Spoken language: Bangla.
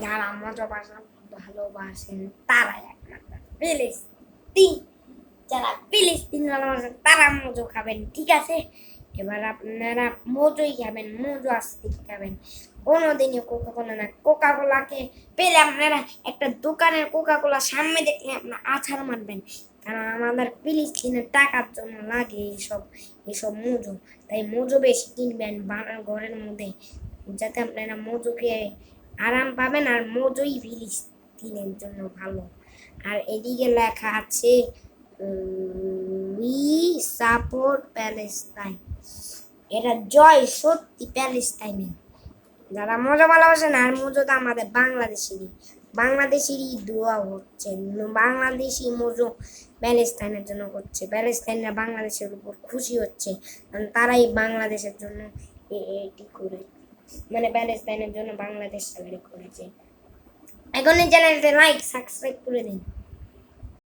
যারা মজা ভালোবাসেন তারাই একমাত্র ফিলিস্তিন, যারা ফিলিস্তিন ভালোবাসেন তারা মজো খাবেন, ঠিক আছে? এবার আপনারা মজোই খাবেন, মজো আস্তিক খাবেন, কোনোদিনই কোকা কোলা না। কোকা কোলাকে পেলে আপনারা একটা দোকানের কোকা কোলা সামনে দেখলে আপনার আছাড় মারবেন, কারণ আমাদের ফিলিস্তিনের টাকার জন্য লাগে এইসব এইসব মজো। তাই মজো বেশি কিনবেন ঘরের মধ্যে, যাতে আপনারা মজো খেয়ে আরাম পাবেন। আর মজোই ফিলিস্তিনের জন্য ভালো। আর এদিকে লেখা আছে উই সাপোর্ট প্যালেস্টাইন, এটা জয় সত্যি প্যালেস্টাইনের। যারা মজা ভালোবাসেন, আর মজো তো আমাদের বাংলাদেশেরই দোয়া হচ্ছে, বাংলাদেশি মজো প্যালেস্টাইনের জন্য করছে। প্যালেস্টাইনরা বাংলাদেশের উপর খুশি হচ্ছে, কারণ তারাই বাংলাদেশের জন্য এটি করে, মানে প্যালেস্টাইনের জন্য বাংলাদেশ করেছে। এখন এই চ্যানেলটা লাইক সাবস্ক্রাইব করে দিন।